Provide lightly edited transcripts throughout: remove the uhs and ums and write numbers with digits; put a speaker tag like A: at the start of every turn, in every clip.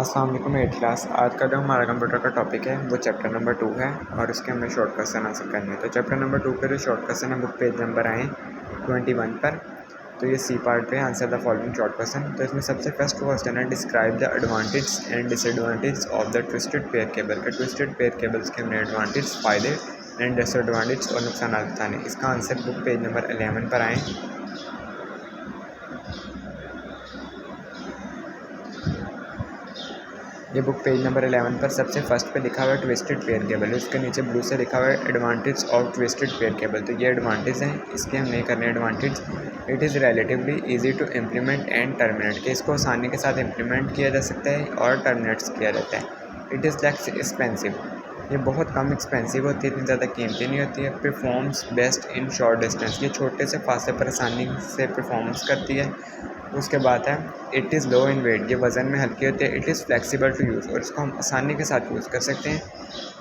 A: अस्सलाम वालेकुम 8th class. आज का जो हमारा कंप्यूटर का टॉपिक है वो चैप्टर नंबर 2 है और इसके हमें शॉर्ट क्वेश्चन आंसर करने हैं। तो चैप्टर नंबर 2 के जो शॉर्ट क्वेश्चन है बुक पेज नंबर आए 21 पर। तो ये सी पार्ट पे answer the following short question. तो इसमें सबसे फर्स्ट क्वेश्चन है describe the advantage and disadvantage of the twisted pair cable. के ट्विस्टेड पेयर केबल्स के हमने एडवांटेज, फ़ायदे एंड डिसएडवांटेज और नुकसान बताने। इसका आंसर बुक पेज नंबर 11 पर आए। ये बुक पेज नंबर 11 पर सबसे फर्स्ट पे लिखा हुआ है ट्विस्टेड पेयर केबल। उसके नीचे ब्लू से लिखा हुआ है advantage of twisted pair cable. तो ये एडवांटेज हैं, इसके हम नहीं करने advantage. It is relatively easy to implement and terminate, कि इसको आसानी के साथ इम्प्लीमेंट किया जा सकता है और टर्मिनेट्स किया जाता है। इट इज़ लेस एक्सपेंसिव, ये बहुत कम एक्सपेंसिव होती है, इतनी ज़्यादा कीमती नहीं होती है। Performs best in short distance, ये छोटे से फासले पर आसानी से परफॉर्मेंस करती है। उसके बाद है it is low in weight, ये वज़न में हल्की होती है। It is flexible to use, और इसको हम आसानी के साथ यूज़ कर सकते हैं।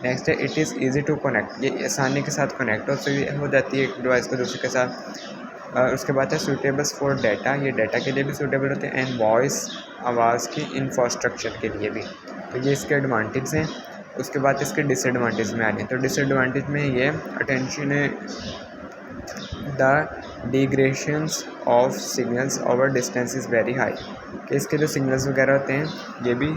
A: नेक्स्ट है it is easy to connect, ये आसानी के साथ कनेक्ट हो जाती है एक डिवाइस को दूसरे के साथ। उसके बाद है सूटेबल्स फॉर डाटा, ये डाटा के लिए भी सूटेबल होते हैं एंड वॉइस, आवाज़ की इंफ्रास्ट्रक्चर के लिए भी। तो ये इसके एडवांटेज हैं। उसके बाद इसके डिसएडवांटेज में आ रहे हैं। तो डिसएडवांटेज में ये attention the degradations of signals over distance is very high, कि इसके जो सिग्नल्स वगैरह होते हैं ये भी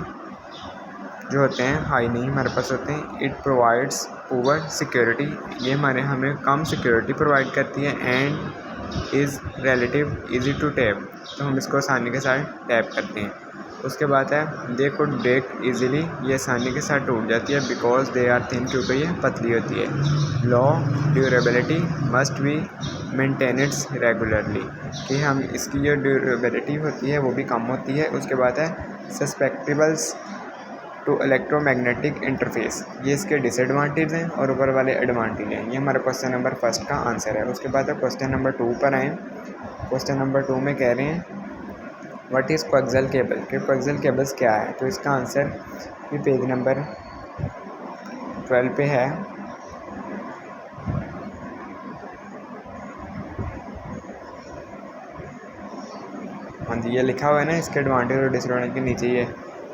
A: जो होते हैं हाई नहीं हमारे पास होते हैं। इट प्रोवाइड्स पुअर सिक्योरिटी, ये हमें कम सिक्योरिटी प्रोवाइड करती है। And is relative easy to tap, तो हम इसको आसानी के साथ टैप करते हैं। उसके बाद है दे कुड ब्रेक इजीली, ये आसानी के साथ टूट जाती है। बिकॉज दे आर थिन, क्योंकि ये पतली होती है। Low durability must be maintenance regularly, कि हम इसकी जो ड्यूरेबिलिटी होती है वो भी कम होती है। उसके बाद है सस्पेक्टिबल्स टू इलेक्ट्रोमैग्नेटिक इंटरफेस, ये इसके डिसएडवांटेज हैं और ऊपर वाले एडवांटेज हैं। ये हमारा क्वेश्चन नंबर फर्स्ट का आंसर है। उसके बाद क्वेश्चन नंबर 2 पर आएँ। क्वेश्चन नंबर 2 में कह रहे हैं व्हाट इज़ कोएक्सियल केबल, कि कोएक्सियल केबल्स क्या है। तो इसका आंसर भी पेज नंबर 12 पे है। हाँ जी, ये लिखा हुआ है ना इसके एडवांटेज और डिसएडवांटेज के नीचे, ये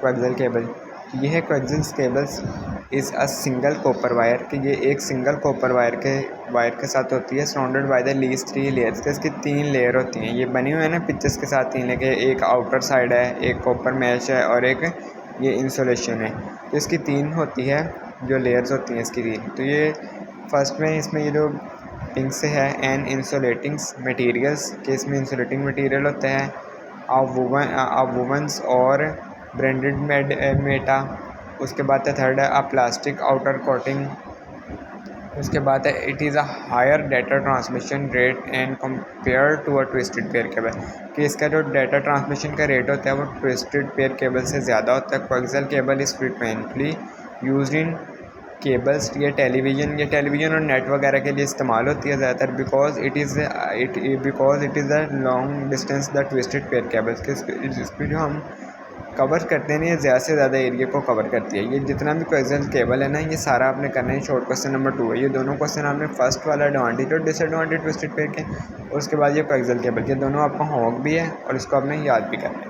A: कोएक्सियल केबल। ये है coaxial cables is a single copper wire, कि ये एक सिंगल कॉपर वायर के साथ होती है। Surrounded by the least 3 layers, के इसकी 3 लेयर होती हैं। ये बनी हुई है ना पिक्चर्स के साथ 3 लेके, एक आउटर साइड है, एक कॉपर मैश है और एक ये इंसुलेशन है। तो इसकी 3 होती है जो लेयर्स होती हैं इसकी 3। तो ये फर्स्ट में इसमें ये जो पिंक से है एन इंसुलेटिंग्स मटीरियल्स, के इसमें इंसुलेटिंग मटीरियल होते हैं। वुवन्स और ब्रांडेड मेटा। उसके बाद है थर्ड है प्लास्टिक आउटर कोटिंग। उसके बाद है it is a higher data transmission rate and compare to a twisted pair cable, कि इसका जो डाटा ट्रांसमिशन का रेट होता है वो ट्विस्टेड पेयर केबल से ज़्यादा होता है। Coaxial cable is frequently used in cables, ये टेलीविज़न और नेट वगैरह के लिए इस्तेमाल होती है ज़्यादातर। Because it is a long distance the twisted pair cables, के इसको जो हम कवर करते हैं ना, ये ज़्यादा से ज़्यादा एरिया को कवर करती है। ये जितना भी कोएक्सियल केबल है ना, ये सारा आपने करना है। शॉर्ट क्वेश्चन नंबर 2 है। ये दोनों क्वेश्चन आपने फर्स्ट वाला एडवांटेज और डिसएडवांटेज ट्विस्टेड पेयर के, और उसके बाद ये कोएक्सियल केबल, ये दोनों आपका होमवर्क भी है और इसको आपने याद भी करना है।